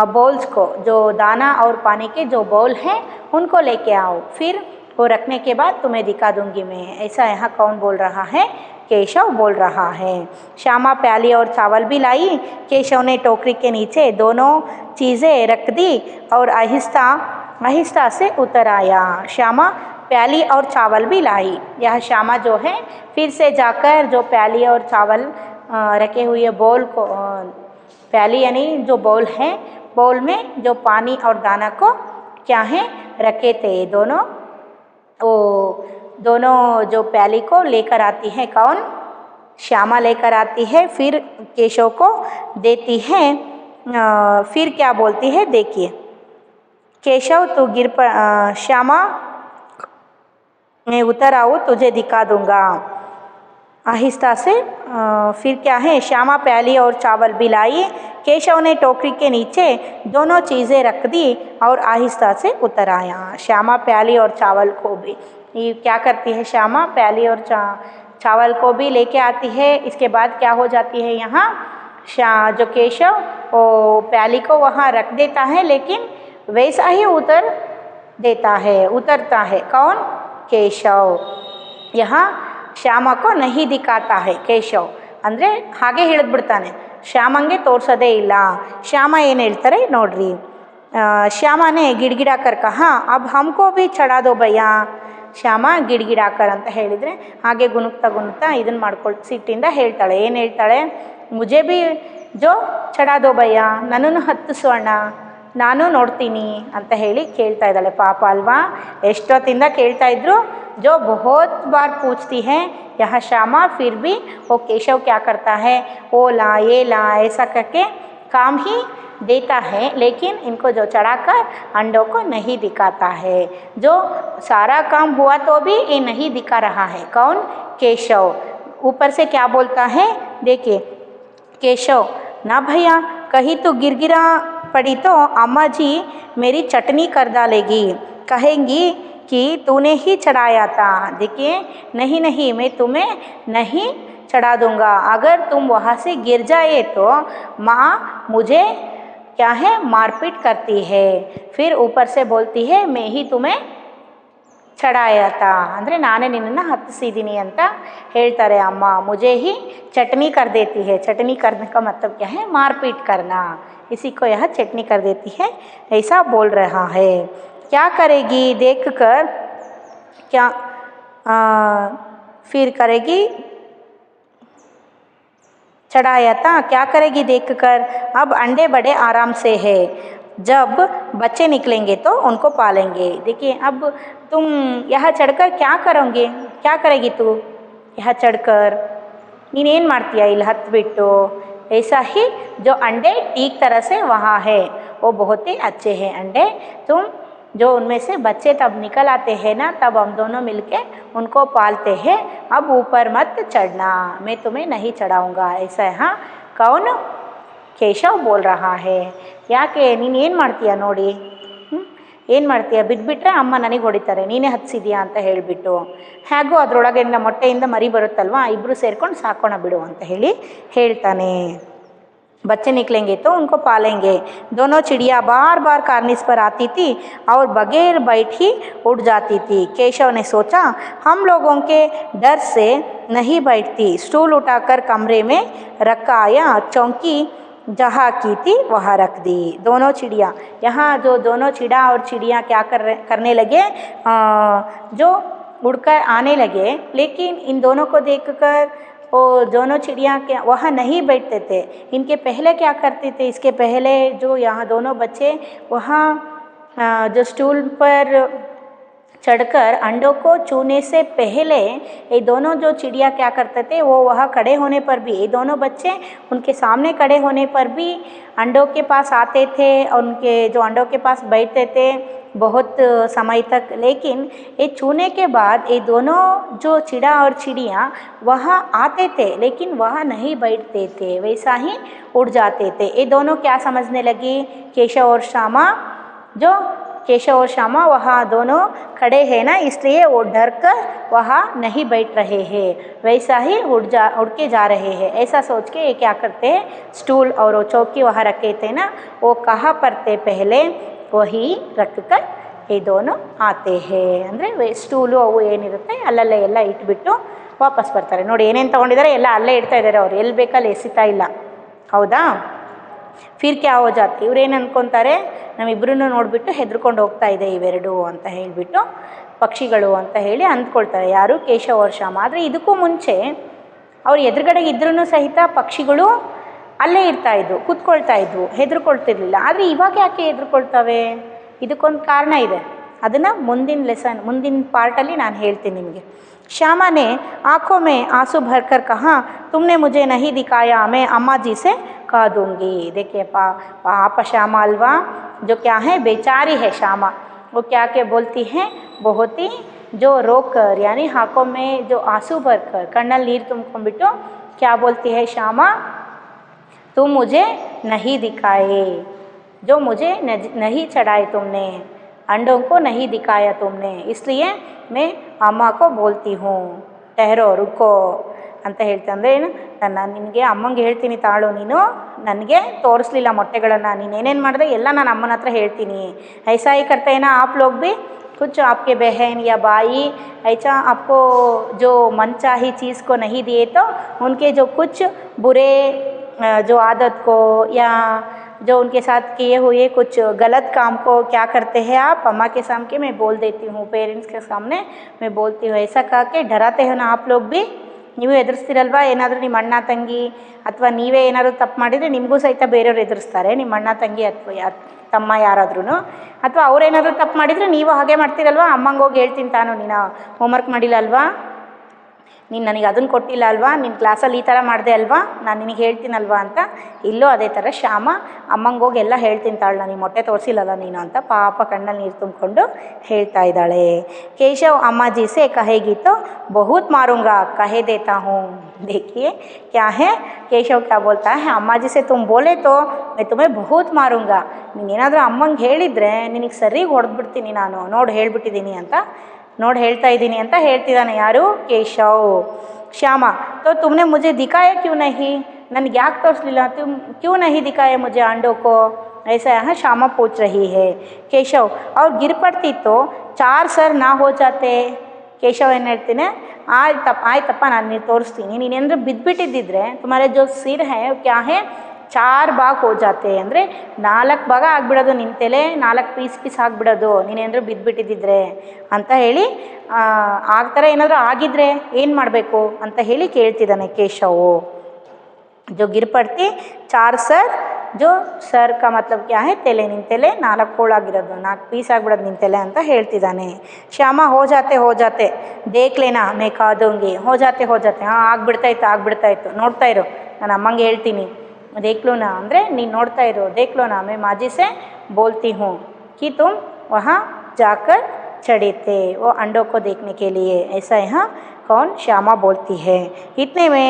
बॉल्स को, जो दाना और पानी के जो बॉल हैं उनको लेके आओ, फिर वो रखने के बाद तुम्हें दिखा दूंगी मैं। ऐसा यहाँ कौन बोल रहा है, केशव बोल रहा है। श्यामा प्याली और चावल भी लाई। केशव ने टोकरी के नीचे दोनों चीज़ें रख दी और आहिस्ता आहिस्ता से उतर आया। श्यामा प्याली और चावल भी लाई। यह श्यामा जो है फिर से जाकर जो प्याली और चावल रखे हुए बोल को, प्याली यानी जो बोल है, बोल में जो पानी और दाना को क्या है रखे थे, दोनों जो प्याली को लेकर आती है, कौन, श्यामा लेकर आती है, फिर केशव को देती है। फिर क्या बोलती है देखिए, केशव तू श्यामा मैं उतर आऊँ तुझे दिखा दूंगा। आहिस्ता से फिर क्या है, श्यामा प्याली और चावल भी लाई। केशव ने टोकरी के नीचे दोनों चीज़ें रख दी और आहिस्ता से उतर आया। श्यामा प्याली और चावल को भी, ये क्या करती है श्यामा, प्याली और चावल को भी लेके आती है। इसके बाद क्या हो जाती है यहाँ, जो केशव वो प्याली को वहाँ रख देता है, लेकिन वैसा ही उतरता है कौन, केशव। यहाँ ಶ್ಯಾಮ को नहीं दिखाता है केशव, ಅಂದರೆ ಹಾಗೆ ಹೇಳಿದ್ಬಿಡ್ತಾನೆ, ಶ್ಯಾಮಂಗೆ ತೋರಿಸೋದೇ ಇಲ್ಲ। ಶ್ಯಾಮ ಏನು ಹೇಳ್ತಾರೆ ನೋಡ್ರಿ, ಶ್ಯಾಮನೇ ಗಿಡಗಿಡಾಕರ್ ಕಹಾ ಅಬ್ ಹಮ್ಕೋ ಭಿ ಚढ़ा दो ಭಯ್ಯಾ। ಶ್ಯಾಮ ಗಿಡಗಿಡಾಕರ್ ಅಂತ ಹೇಳಿದರೆ ಹಾಗೆ ಗುನುಗ್ತಾ ಇದನ್ನು ಮಾಡ್ಕೊಳ್ ಸಿಟ್ಟಿಂದ ಹೇಳ್ತಾಳೆ, ಏನು ಹೇಳ್ತಾಳೆ, ಮುಜೆ ಭಿ ಜೋ ಚढ़ा दो ಭಯ್ಯಾ, ನನ್ನನ್ನು ಹತ್ತಿಸು ಅಣ್ಣ, ನಾನು ನೋಡ್ತೀನಿ ಅಂತ ಹೇಳಿ ಕೇಳ್ತಾ ಇದ್ದಾಳೆ। ಪಾಪ ಅಲ್ವಾ, ಎಷ್ಟೊತ್ತಿಂದ ಕೇಳ್ತಾ ಇದ್ರು, जो बहुत बार पूछती है यह श्यामा, फिर भी वो केशव क्या करता है, ओ ला ये ला ऐसा करके काम ही देता है, लेकिन इनको जो चढ़ाकर अंडों को नहीं दिखाता है। जो सारा काम हुआ तो भी ये नहीं दिखा रहा है, कौन, केशव। ऊपर से क्या बोलता है देखिए, केशव ना भैया कहीं तो गिरगिरा पड़ी तो अम्मा जी मेरी चटनी कर डालेगी, कहेंगी कि तूने ही चढ़ाया था। देखिए, नहीं मैं तुम्हें नहीं चढ़ा दूंगा, अगर तुम वहाँ से गिर जाए तो माँ मुझे क्या है मारपीट करती है। फिर ऊपर से बोलती है मैं ही तुम्हें चढ़ाया था, ಅಂದರೆ ನಾನೇ ನಿನ್ನನ್ನು ಹತ್ತಿಸಿದ್ದೀನಿ ಅಂತ ಹೇಳ್ತಾರೆ ಅಮ್ಮ। मुझे ही चटनी कर देती है, चटनी करने का मतलब क्या है, मारपीट करना, इसी को यह चटनी कर देती है, ऐसा बोल रहा है। क्या करेगी देखकर, क्या फिर करेगी, चढ़ाया था, क्या करेगी देखकर, अब अंडे बड़े आराम से है, जब बच्चे निकलेंगे तो उनको पालेंगे। देखिए, अब तुम यहाँ चढ़कर क्या करोगे, क्या करेगी तू यहाँ चढ़कर, ನೀನೇನು ಮಾಡ್ತೀಯ ಇಲ್ಲಿ ಹತ್ಬಿಟ್ಟು। ऐसा ही जो अंडे ठीक तरह से वहाँ है वो बहुत ही अच्छे हैं अंडे, तुम जो उनमें से बच्चे तब निकल आते हैं ना, तब हम दोनों मिलके उनको पालते हैं, अब ऊपर मत चढ़ना, मैं तुम्हें नहीं चढ़ाऊँगा, ऐसा यहाँ कौन, ಕೇಶವ್ बोल रहा है। ಯಾಕೆ ನೀನು ಏನು ಮಾಡ್ತೀಯ ನೋಡಿ, ಏನು ಮಾಡ್ತೀಯ, ಬಿದ್ದುಬಿಟ್ರೆ ಅಮ್ಮ ನನಗೆ ಹೊಡಿತಾರೆ, ನೀನೇ ಹತ್ತಿಸಿದ್ಯಾ ಅಂತ ಹೇಳಿಬಿಟ್ಟು, ಹೇಗೋ ಅದರೊಳಗೆ ಮೊಟ್ಟೆಯಿಂದ ಮರಿ ಬರುತ್ತಲ್ವ, ಇಬ್ಬರು ಸೇರ್ಕೊಂಡು ಸಾಕೋಣ ಬಿಡು ಅಂತ ಹೇಳಿ ಹೇಳ್ತಾನೆ। बच्चे निकलेंगे तो उनको पालेंगे। दोनों चिड़िया बार बार कार्निस पर आती थी और बगैर बैठी उड़ जाती थी। केशव ने सोचा हम लोगों के डर से नहीं बैठती, स्टूल उठाकर कमरे में रखा आया, चौकी जहाँ की थी वहाँ रख दी। दोनों चिड़िया, यहाँ जो दोनों चिड़ा और चिड़िया क्या करने लगे, जो उड़कर आने लगे, लेकिन इन दोनों को देखकर वो दोनों चिड़िया के वहाँ नहीं बैठते थे। इनके पहले क्या करते थे, इसके पहले जो यहाँ दोनों बच्चे वहाँ जो स्टूल पर चढ़कर अंडों को छूने से पहले ये दोनों जो चिड़िया क्या करते थे, वो वहाँ खड़े होने पर भी, ये दोनों बच्चे उनके सामने खड़े होने पर भी अंडों के पास आते थे और उनके जो अंडों के पास बैठते थे बहुत समय तक। लेकिन ये छूने के बाद ये दोनों जो चिड़ा और चिड़िया वहाँ आते थे लेकिन वहाँ नहीं बैठते थे, वैसा ही उड़ जाते थे। ये दोनों क्या समझने लगी, केशव और श्यामा, जो केशव और श्यामा वहाँ दोनों खड़े हैं ना, इसलिए वो डर कर वहाँ नहीं बैठ रहे हैं, वैसा ही उड़ के जा रहे हैं। ऐसा सोच के ये क्या करते हैं, स्टूल और वो चौकी वहाँ रखे थे ना, वो कहाँ पर थे पहले वही रख कर ये दोनों आते हैं। ಅಂದರೆ ಸ್ಟೂಲು ಅವು ಏನಿರುತ್ತೆ ಅಲ್ಲಲ್ಲೇ ಎಲ್ಲ ಇಟ್ಬಿಟ್ಟು ವಾಪಸ್ ಬರ್ತಾರೆ. ನೋಡಿ ಏನೇನು ತೊಗೊಂಡಿದ್ದಾರೆ ಎಲ್ಲ ಅಲ್ಲೇ ಇಡ್ತಾ ಇದ್ದಾರೆ, ಅವ್ರು ಎಲ್ಲಿ ಬೇಕಲ್ಲಿ ಎಸಿತಾ ಇಲ್ಲ, ಹೌದಾ. ಫಿರ್ ಕ್ಯಾ ಹೋ ಜಾತಿ, ಇವ್ರೇನು ಅಂದ್ಕೊತಾರೆ, ನಮ್ಮಿಬ್ಬರೂ ನೋಡಿಬಿಟ್ಟು ಹೆದರ್ಕೊಂಡು ಹೋಗ್ತಾ ಇದೆ ಇವೆರಡು ಅಂತ ಹೇಳಿಬಿಟ್ಟು ಪಕ್ಷಿಗಳು ಅಂತ ಹೇಳಿ ಅಂದ್ಕೊಳ್ತಾರೆ, ಯಾರು, ಕೇಶವ ಅವ್ರ ಶ್ಯಾಮ. ಆದರೆ ಇದಕ್ಕೂ ಮುಂಚೆ ಅವ್ರು ಎದುರುಗಡೆ ಇದ್ರೂ ಸಹಿತ ಪಕ್ಷಿಗಳು ಅಲ್ಲೇ ಇರ್ತಾಯಿದ್ವು, ಕೂತ್ಕೊಳ್ತಾ ಇದ್ವು, ಹೆದರ್ಕೊಳ್ತಿರ್ಲಿಲ್ಲ. ಆದರೆ ಇವಾಗ ಯಾಕೆ ಹೆದರ್ಕೊಳ್ತವೆ, ಇದಕ್ಕೊಂದು ಕಾರಣ ಇದೆ, ಅದನ್ನು ಮುಂದಿನ ಪಾರ್ಟಲ್ಲಿ ನಾನು ಹೇಳ್ತೀನಿ ನಿಮಗೆ. श्यामा ने आँखों में आंसू भरकर कहा, तुमने मुझे नहीं दिखाया, मैं अम्मा जी से कह दूँगी. देखिए पापा श्यामा अलवा जो क्या है, बेचारी है श्यामा, वो क्या क्या बोलती हैं, बहुत ही जो रोक कर, यानी आँखों में जो आंसू भरकर कಣ್ಣಲ್ಲಿ ನೀರು ತುಂಬಿಕೊಂಡು क्या बोलती है श्यामा, तुम मुझे नहीं दिखाए, जो मुझे नहीं चढ़ाए तुमने, अंडों को नहीं दिखाया तुमने, इसलिए मैं अम्मा को बोलती हूँ, ठहरो रुको ಅಂತ ಹೇಳ್ತೆ. ಅಂದರೆ ಏನು, ನಾನು ನಿನಗೆ ಅಮ್ಮಂಗೆ ಹೇಳ್ತೀನಿ ತಾಳು, ನೀನು ನನಗೆ ತೋರಿಸ್ಲಿಲ್ಲ ಮೊಟ್ಟೆಗಳನ್ನು, ನೀನೇನೇನು ಮಾಡಿದೆ ಎಲ್ಲ ನಾನು ಅಮ್ಮನ ಹತ್ರ ಹೇಳ್ತೀನಿ. ऐसा ही करते हैं ना आप लोग भी, कुछ आपके बहन या भाई ऐसा आपको जो मनचाही चीज़ को नहीं दिए तो उनके जो कुछ बुरे जो आदत को या जो उनके साथ किए हुए कुछ गलत काम को क्या करते हैं आप, अम्मा के सामने मैं बोल देती हूँ, पेरेंट्स के सामने मैं बोलती हूँ, ऐसा कह के डराते हो ना आप लोग भी. ನೀವು ಎದುರಿಸ್ತಿರಲ್ವ, ಏನಾದರೂ ನಿಮ್ಮ ಅಣ್ಣ ತಂಗಿ ಅಥವಾ ನೀವೇ ಏನಾದರೂ ತಪ್ಪು ಮಾಡಿದರೆ ನಿಮಗೂ ಸಹಿತ ಬೇರೆಯವ್ರು ಎದುರಿಸ್ತಾರೆ, ನಿಮ್ಮ ಅಣ್ಣ ತಂಗಿ ಅಥವಾ ತಮ್ಮ ಯಾರಾದ್ರೂ, ಅಥವಾ ಅವರೇನಾದರೂ ತಪ್ಪು ಮಾಡಿದರೆ ನೀವು ಹಾಗೆ ಮಾಡ್ತೀರಲ್ವ, ಅಮ್ಮಂಗೆ ಹೋಗಿ ಹೇಳ್ತೀನಿ ತಾನು, ನೀನು ಹೋಮ್ವರ್ಕ್ ಮಾಡಿಲ್ಲ ಅಲ್ವಾ, ನೀನು ನನಗೆ ಅದನ್ನು ಕೊಟ್ಟಿಲ್ಲ ಅಲ್ವಾ, ನಿನ್ನ ಕ್ಲಾಸಲ್ಲಿ ಈ ಥರ ಮಾಡಿದೆ ಅಲ್ವಾ, ನಾನು ನಿನಗೆ ಹೇಳ್ತೀನಲ್ವಾ ಅಂತ. ಇಲ್ಲೂ ಅದೇ ಥರ ಶ್ಯಾಮ ಅಮ್ಮಂಗೆ ಹೋಗಿ ಎಲ್ಲ ಹೇಳ್ತೀನಿ ತಾಳು, ನನಗೆ ಮೊಟ್ಟೆ ತೋರಿಸಿಲ್ಲಲ್ಲ ನೀನು ಅಂತ ಪಾಪ ಕಣ್ಣಲ್ಲಿ ನೀರು ತುಂಬಿಕೊಂಡು ಹೇಳ್ತಾ ಇದ್ದಾಳೆ. ಕೇಶವ್ ಅಮ್ಮ जी से कहेगी तो बहुत मारूंगा, कहे देता हूँ. देखिए क्या है, ಕೇಶವ್ क्या बोलता है, ಅಮ್ಮ जी से तुम बोले तो मैं तुम्हें बहुत मारूंगा, ನೀನೇನಾದರೂ ಅಮ್ಮಂಗೆ ಹೇಳಿದರೆ ನಿನಗೆ ಸರಿಗೆ ಹೊಡೆದ್ಬಿಡ್ತೀನಿ ನಾನು, ನೋಡಿ ಹೇಳ್ಬಿಟ್ಟಿದ್ದೀನಿ ಅಂತ, ನೋಡಿ ಹೇಳ್ತಾ ಇದ್ದೀನಿ ಅಂತ ಹೇಳ್ತಿದ್ದಾನೆ ಯಾರು, ಕೇಶವ್. श्यामा तो तुमने मुझे दिखाया क्यों नहीं, ನನಗೆ ಯಾಕೆ ತೋರಿಸಲಿಲ್ಲ, तुम क्यों नहीं दिखाया मुझे अंडों को, ऐसा यहाँ श्यामा पूछ रही है. केशव और गिर पड़ती तो 4 सर ना हो जाते. ಕೇಶವ್ ಏನು ಹೇಳ್ತೀನಿ, ಆಯ್ತಪ್ಪ ನಾನು ನೀನು ತೋರಿಸ್ತೀನಿ, ನೀನೇನಾದರೂ ಬಿದ್ದುಬಿಟ್ಟಿದ್ದಿದ್ರೆ तुम्हारे जो सिर है क्या है 4 ಭಾಗ ಹೋ ಜಾತೆ, ಅಂದರೆ 4 ಭಾಗ ಆಗಿಬಿಡೋದು, ನಿನ್ನ ತಲೆ 4 ಪೀಸ್ ಆಗಿಬಿಡೋದು ನೀನೇನಾದರೂ ಬಿದ್ದುಬಿಟ್ಟಿದ್ದಿದ್ರೆ ಅಂತ ಹೇಳಿ, ಆ ಥರ ಏನಾದರೂ ಆಗಿದ್ರೆ ಏನು ಮಾಡಬೇಕು ಅಂತ ಹೇಳಿ ಕೇಳ್ತಿದ್ದಾನೆ ಕೇಶವು. जो गिर पड़ती 4 सर, जो सर का मतलब क्या है, ತಲೆ, ನಿನ್ನ ತಲೆ 4 ಹೋಳಾಗಿರೋದು, 4 ಪೀಸ್ ಆಗಿಬಿಡೋದು ನಿನ್ನ ತಲೆ ಅಂತ ಹೇಳ್ತಿದ್ದಾನೆ. ಶ್ಯಾಮ ಹೋ ಜಾತೆ ದೇಖ್ ಲೇನಾ ಮೇ ಕಾ ದೂಂಗಿ, ಹೋ ಜಾತೆ ಹಾಂ ಆಗ್ಬಿಡ್ತಾಯಿತ್ತು ನೋಡ್ತಾ ಇರು, ನಾನು ಅಮ್ಮಂಗೆ ಹೇಳ್ತೀನಿ. ದೇಖ್ಲೋನಾ ಅಂದರೆ ನೀನು ನೋಡ್ತಾ ಇರು, ದೇಖ್ಲೋನಾ ಮೇ ಮಾಜಿ ಸೆ बोलती हूँ कि तुम वहाँ जाकर चढ़े थे वो अंडों को देखने के लिए, ऐसा यहाँ कौन, श्यामा बोलती है. इतने में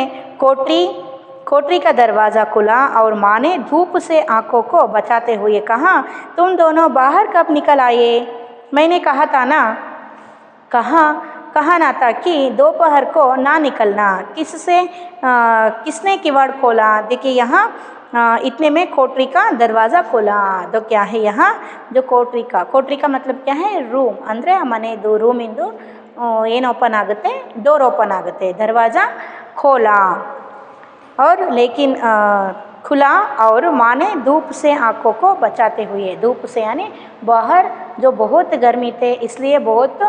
कोठरी का दरवाज़ा खुला और माँ ने धूप से आँखों को बचाते हुए कहा, तुम दोनों बाहर कब निकल आए, मैंने कहा था ना, कहा ना था कि दोपहर को ना निकलना, किसने किवाड़ खोला. देखिए यहाँ इतने में कोठरी का दरवाज़ा खोला, तो क्या है यहाँ जो कोठरी का मतलब क्या है, ರೂಮ್, ಅಂದರೆ ಮನೆಯದು ರೂಮಿಂದು ಏನು ಓಪನ್ ಆಗುತ್ತೆ, ಡೋರ್ ಓಪನ್ ಆಗುತ್ತೆ, ದರ್ವಾಜಾ ಖೋಲಾ और लेकिन खुला और माँ ने धूप से आँखों को बचाते हुए, धूप से यानी बाहर जो बहुत गर्मी थे इसलिए बहुत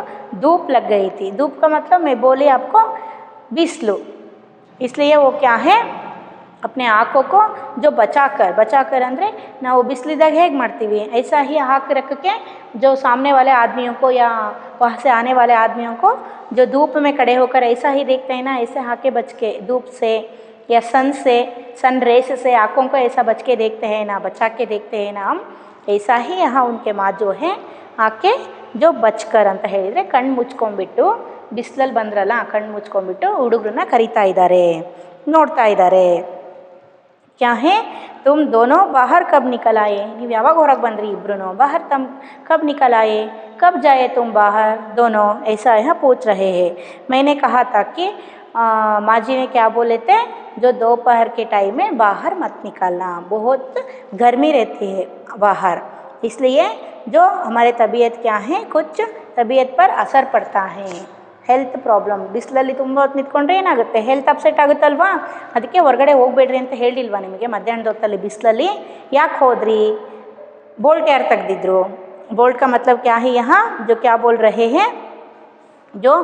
धूप लग गई थी. धूप का मतलब मैं बोली आपको बिस्लू, इसलिए वो क्या है अपने आँखों को जो बचाकर ಅಂದರೆ ನಾವು ಬಿಸಿಲಿದಾಗ ಹೇಗೆ ಮಾಡ್ತೀವಿ ऐसा ही आँख रख के जो सामने वाले आदमियों को या वहाँ से आने वाले आदमियों को जो धूप में खड़े होकर ऐसा ही देखते हैं ना, ऐसे आँखें बच के धूप से या सन रेस से आँखों को ऐसा बच के देखते हैं ना, बचा के देखते हैं ना हम, ऐसा ही यहाँ उनके माँ जो है ಆಕೆ जो ಬಚ್ಕರ್ ಅಂತ ಹೇಳಿದರೆ ಕಣ್ಣು ಮುಚ್ಕೊಂಡ್ಬಿಟ್ಟು ಬಿಸಿಲಲ್ಲಿ ಬಂದ್ರಲ್ಲ ಕಣ್ಣು ಮುಚ್ಕೊಂಡ್ಬಿಟ್ಟು ಹುಡುಗರನ್ನ ಕರಿತಾ ಇದ್ದಾರೆ, ನೋಡ್ತಾ ಇದ್ದಾರೆ. क्या है तुम दोनों बाहर कब निकल आए, ನೀವು ಯಾವಾಗ ಹೊರಗೆ ಬಂದ್ರಿ ಇಬ್ರು, बाहर तुम कब निकल आए, कब जाए तुम बाहर दोनों, ऐसा यहाँ पूछ रहे हैं. मैंने कहा था कि माँ जी ने क्या बोले थे, जो दोपहर के टाइम में बाहर मत निकलना, बहुत गर्मी रहती है बाहर, इसलिए जो हमारे तबीयत क्या है कुछ तबीयत पर असर पड़ता है, ಹೆಲ್ತ್ ಪ್ರಾಬ್ಲಮ್. ಬಿಸಿಲಲ್ಲಿ ತುಂಬ ಹೊತ್ತು ನಿಂತ್ಕೊಂಡ್ರೆ ಏನಾಗುತ್ತೆ, ಹೆಲ್ತ್ ಅಪ್ಸೆಟ್ ಆಗುತ್ತಲ್ವಾ, ಅದಕ್ಕೆ ಹೊರಗಡೆ ಹೋಗಬೇಡ್ರಿ ಅಂತ ಹೇಳಿಲ್ವಾ ನಿಮಗೆ ಮಧ್ಯಾಹ್ನದ ಹೊತ್ತಲ್ಲಿ ಬಿಸಿಲಲ್ಲಿ ಯಾಕೆ ಹೋದ್ರಿ. बोल्ट यार ತೆಗೆದಿದ್ರು, बोल्ट का मतलब क्या है यहाँ, जो क्या बोल रहे हैं, जो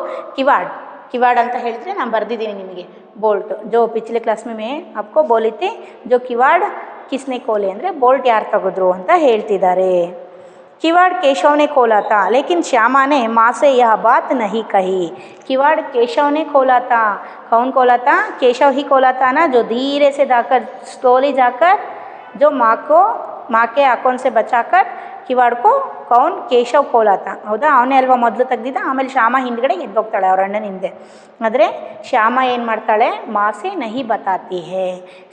किवाड़ ಅಂತ ಹೇಳಿದ್ರೆ ನಾನು ಬರೆದಿದ್ದೀನಿ ನಿಮಗೆ बोल्ट, जो पिछले क्लास में मैं आपको बोली थी, जो किवाड़ किसने खोले ಅಂದರೆ बोल्ट ಯಾರು ತೆಗೆದ್ರು ಅಂತ ಹೇಳ್ತಿದ್ದಾರೆ. किवाड़ केशव ने खोला था, लेकिन श्यामा ने माँ से यह बात नहीं कही. किवाड़ केशव ने खोला था, कौन खोला था, केशव ही खोला था ना, जो धीरे से जाकर स्लोली जाकर जो माँ के आँखों से बचाकर किवाड़ को कौन ಕೇಶವ್ खोला था. ಹೌದಾ, ಅವನೇ ಅಲ್ವಾ ಮೊದಲು ತೆಗ್ದಿದ್ದ. ಆಮೇಲೆ ಶ್ಯಾಮ ಹಿಂದ್ಗಡೆ ಎದ್ದೋಗ್ತಾಳೆ ಅವ್ರ ಅಣ್ಣನ ಹಿಂದೆ. ಆದರೆ ಶ್ಯಾಮ ಏನು ಮಾಡ್ತಾಳೆ, ಮಾಸೆ ನಹಿ ಬತಾತಿ ಹೇ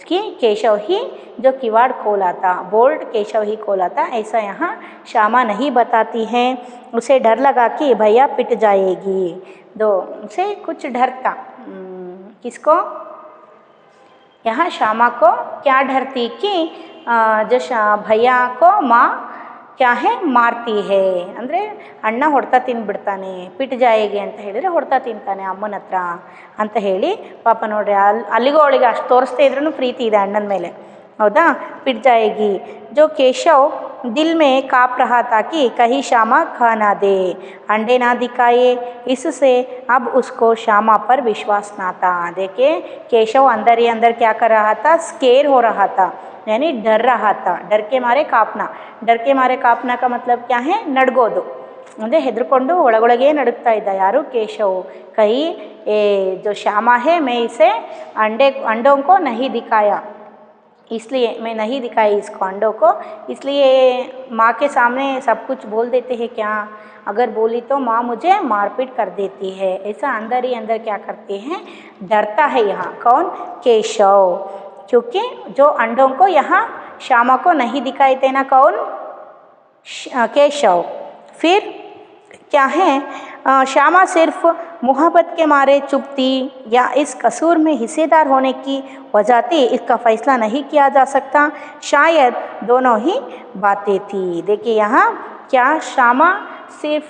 कि केशव ही जो किवाड़ खोला था, बोल्ट केशव ही खोला था, ऐसा यहाँ श्यामा नहीं बताती है. उसे डर लगा कि भैया पिट जाएगी, दो उसे कुछ डर था. किसको, यहाँ श्यामा को क्या डर थी कि जो भैया को माँ क्या है ಮಾರ್ತಿ ಹೇ ಅಂದರೆ ಅಣ್ಣ ಹೊಡ್ತಾ ತಿಂದುಬಿಡ್ತಾನೆ, ಪಿಟ್ ಜಾಯಿಗೆ ಅಂತ ಹೇಳಿದರೆ ಹೊಡ್ತಾ ತಿಂತಾನೆ ಅಮ್ಮನ ಹತ್ರ ಅಂತ ಹೇಳಿ. ಪಾಪ ನೋಡ್ರಿ ಅಲ್ಲಿಗೂ ಅವಳಿಗೆ ಅಷ್ಟು ತೋರಿಸ್ತಾ ಇದ್ರೂ ಪ್ರೀತಿ ಇದೆ ಅಣ್ಣನ ಮೇಲೆ, ಹೌದಾ. ಪಿಟ್ ಜಾಯಿಗಿ जो केशव दिल में काँप रहा था कि कहीं श्यामा खा ना दे, अंडे ना दिखाए, इससे अब उसको श्यामा पर विश्वास ना था. देखिए केशव अंदर ही अंदर क्या कर रहा था, स्केर हो रहा था, यानी डर रहा था. डर के मारे कापना का मतलब क्या है, ನಡ್ಗೋದು ಅಂದರೆ ಹೆದರ್ಕೊಂಡು ಒಳಗೊಳಗೆ ನಡುಗ್ತಾ ಇದ್ದ ಯಾರು, ಕೇಶವ್. ಕೈ जो श्यामा है मैं इसे अंडों को नहीं दिखाया, इसलिए मैं नहीं दिखाई इसको अंडों को, इसलिए माँ के सामने सब कुछ बोल देते हैं क्या, अगर बोली तो माँ मुझे मारपीट कर देती है. ऐसा अंदर ही अंदर क्या करते हैं, डरता है यहाँ कौन, केशव. क्योंकि जो अंडों को यहाँ श्यामा को नहीं दिखाई थे ना, कौन, केशव. फिर क्या है, श्यामा सिर्फ मोहब्बत के मारे चुप थी या इस कसूर में हिस्सेदार होने की वजह थी, इसका फैसला नहीं किया जा सकता. शायद दोनों ही बातें थी. देखिए यहाँ क्या श्यामा सिर्फ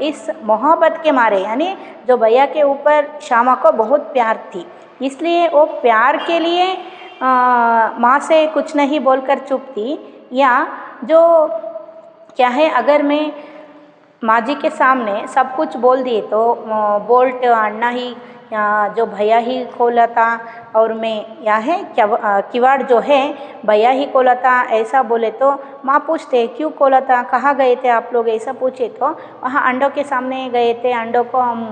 इस मोहब्बत के मारे, यानी जो भैया के ऊपर श्यामा को बहुत प्यार थी, इसलिए वो प्यार के लिए माँ से कुछ नहीं बोलकर चुप थी. या जो क्या है, अगर मैं माँ जी के सामने सब कुछ बोल दिए तो बोल्ट अन्ना ही जो भैया ही खोला था और मैं यहाँ है क्या किवाड़ जो है भैया ही खोला था ऐसा बोले तो माँ पूछते क्यों खोला था, कहाँ गए थे आप लोग, ऐसा पूछे तो वहाँ अंडों के सामने गए थे, अंडों को हम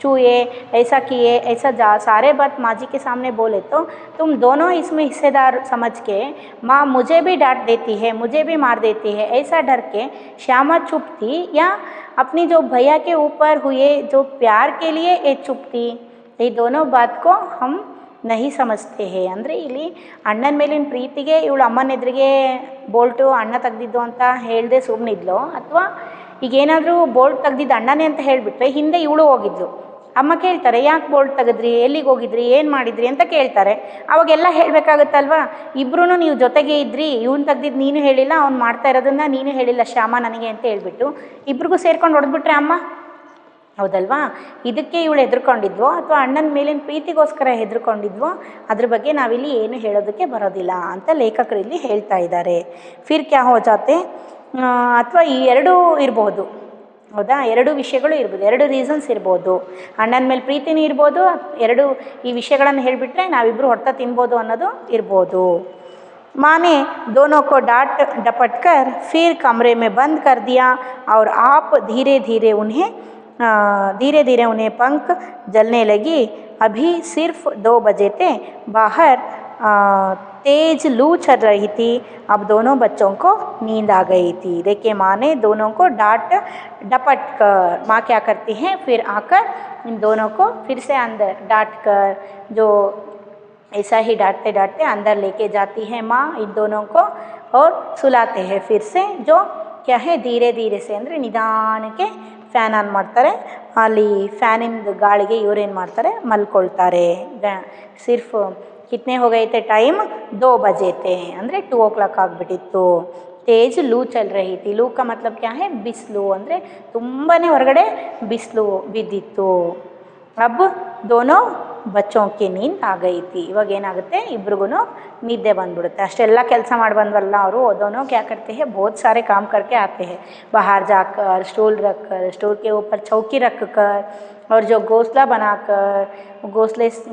छुए, ऐसा किए, ऐसा सारे बात माँ जी के सामने बोले तो तुम दोनों इसमें हिस्सेदार समझ के माँ मुझे भी डांट देती है, मुझे भी मार देती है, ऐसा डर के श्यामा चुप थी. या अपनी जो भैया के ऊपर हुए जो प्यार के लिए ये चुप थी. ये दोनों बात को हम नहीं समझते हैं. ಅಂದರೆ ಇಲ್ಲಿ ಅಣ್ಣನ ಮೇಲಿನ ಪ್ರೀತಿಗೆ ಇವಳು ಅಮ್ಮನ ಎದುರಿಗೆ ಬೋಲ್ಟು ಅಣ್ಣ ತೆಗ್ದಿದ್ದು ಅಂತ ಹೇಳ್ದೆ ಸುಮ್ಮನಿದ್ಲು, ಅಥವಾ ಈಗೇನಾದರೂ ಬೋಲ್ಟ್ ತೆಗ್ದಿದ್ದು ಅಣ್ಣನೇ ಅಂತ ಹೇಳಿಬಿಟ್ರೆ ಹಿಂದೆ ಇವಳು ಹೋಗಿದ್ಲು. ಅಮ್ಮ ಕೇಳ್ತಾರೆ ಯಾಕೆ ಬೋಲ್ಟ್ ತೆಗೆದ್ರಿ, ಎಲ್ಲಿಗೆ ಹೋಗಿದ್ರಿ, ಏನು ಮಾಡಿದ್ರಿ ಅಂತ ಕೇಳ್ತಾರೆ. ಅವಾಗೆಲ್ಲ ಹೇಳಬೇಕಾಗುತ್ತಲ್ವ, ಇಬ್ಬರೂ ನೀವು ಜೊತೆಗೆ ಇದ್ರಿ, ಇವ್ನು ತೆಗ್ದಿದ್ದು ನೀನು ಹೇಳಿಲ್ಲ, ಅವ್ನು ಮಾಡ್ತಾ ಇರೋದನ್ನ ನೀನು ಹೇಳಿಲ್ಲ ಶ್ಯಾಮ ನನಗೆ ಅಂತ ಹೇಳ್ಬಿಟ್ಟು ಇಬ್ರಿಗೂ ಸೇರ್ಕೊಂಡು ಹೊಡೆದ್ಬಿಟ್ರೆ ಅಮ್ಮ, ಹೌದಲ್ವಾ. ಇದಕ್ಕೆ ಇವಳು ಹೆದರ್ಕೊಂಡಿದ್ವೋ ಅಥವಾ ಅಣ್ಣನ ಮೇಲಿನ ಪ್ರೀತಿಗೋಸ್ಕರ ಹೆದರ್ಕೊಂಡಿದ್ವೋ ಅದ್ರ ಬಗ್ಗೆ ನಾವಿಲ್ಲಿ ಏನು ಹೇಳೋದಕ್ಕೆ ಬರೋದಿಲ್ಲ ಅಂತ ಲೇಖಕರು ಇಲ್ಲಿ ಹೇಳ್ತಾ ಇದ್ದಾರೆ. ಫಿರ್ ಕ್ಯಾ ಹೋ ಜಾತೆ, ಅಥವಾ ಈ ಎರಡೂ ಇರ್ಬೋದು, ಹೌದಾ, ಎರಡು ವಿಷಯಗಳು ಇರ್ಬೋದು, ಎರಡು ರೀಸನ್ಸ್ ಇರ್ಬೋದು. ಅಣ್ಣನ ಮೇಲೆ ಪ್ರೀತಿನೂ ಇರ್ಬೋದು, ಎರಡು ಈ ವಿಷಯಗಳನ್ನು ಹೇಳಿಬಿಟ್ರೆ ನಾವಿಬ್ಬರು ಹೊಡ್ತಾ ತಿನ್ಬೋದು ಅನ್ನೋದು ಇರ್ಬೋದು. माँ ने दोनों को डांट डपट कर फिर कमरे में बंद कर दिया और आप धीरे धीरे उन्हें पंख जलने लगी. अभी सिर्फ 2 बजे थे. बाहर तेज लू चल रही थी. अब दोनों बच्चों को नींद आ गई थी. देखिए, माँ ने दोनों को डांट डपट कर, माँ क्या करती हैं, फिर आकर इन दोनों को फिर से अंदर डांट कर, जो ऐसा ही डांटते डांटते अंदर लेके जाती है माँ इन दोनों को और सुलाते हैं फिर से. जो क्या है, धीरे धीरे से ಅಂದರೆ ನಿಧಾನಕ್ಕೆ ಫ್ಯಾನ್ ಆನ್ ಮಾಡ್ತಾರೆ. ಅಲ್ಲಿ ಫ್ಯಾನಿಂದ ಗಾಳಿಗೆ ಇವ್ರೇನು ಮಾಡ್ತಾರೆ, ಮಲ್ಕೊಳ್ತಾರೆ. ಸಿರ್ಫ್ ಕಿತ್ನೆ ಹೋಗೈತೆ ಟೈಮ್, 2 बजे थे ಅಂದರೆ 2 o'clock ಆಗಿಬಿಟ್ಟಿತ್ತು. ತೇಜ್ ಲೂ ಚಲ್ ರಹಿ ಥಿ. ಲೂ ಕಾ ಮತ್ಲಬ್ ಕ್ಯಾ ಹೈ, ಬಿಸಿಲು ಅಂದರೆ ತುಂಬಾ ಹೊರಗಡೆ ಬಿಸಿಲು ಬಿದ್ದಿತ್ತು. ಅಬ್ ದೋನೋ ಬಚ್ಚೋಂಕೆ ನೀಂದ್ ಆಗೈತಿ. ಇವಾಗ ಏನಾಗುತ್ತೆ, ಇಬ್ರಿಗೂ ನಿದ್ದೆ ಬಂದ್ಬಿಡುತ್ತೆ. ಅಷ್ಟೆಲ್ಲ ಕೆಲಸ ಮಾಡಿ ಬಂದ್ವಲ್ಲ ಅವರು, दोनों क्या करते हैं, बहुत सारे काम करके आते हैं. बाहर जाकर स्टूल रख कर, स्टूल के ऊपर चौकी रख कर, और जो घोंसला बनाकर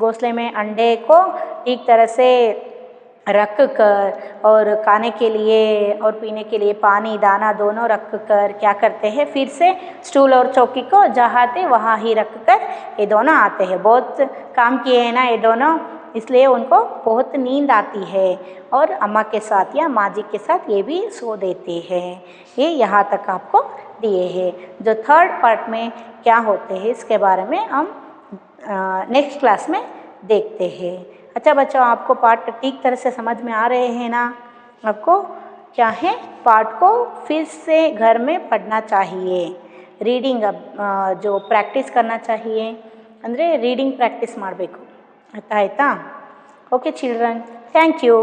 घोंसले में अंडे को ठीक तरह से रख कर, और खाने के लिए और पीने के लिए पानी दाना दोनों रख कर क्या करते हैं, फिर से स्टूल और चौकी को जहाँ थे वहाँ ही रख कर ये दोनों आते हैं. बहुत काम किए हैं ना ये दोनों, इसलिए उनको बहुत नींद आती है. और अम्मा के साथ या माँ जी के साथ ये भी सो देते हैं. ये यहाँ तक आपको दिए हैं. जो थर्ड पार्ट में क्या होते हैं इसके बारे में हम नेक्स्ट क्लास में देखते हैं. अच्छा बच्चों, आपको पार्ट ठीक तरह से समझ में आ रहे हैं ना? आपको क्या है, पार्ट को फिर से घर में पढ़ना चाहिए. ರೀಡಿಂಗ್ जो ಪ್ರಾಕ್ಟೀಸ್ करना चाहिए ಅಂದರೆ ರೀಡಿಂಗ್ ಪ್ರಾಕ್ಟೀಸ್ ಮಾಡಬೇಕು. ಅರ್ಥ ಆಯಿತಾ? Okay children, thank you.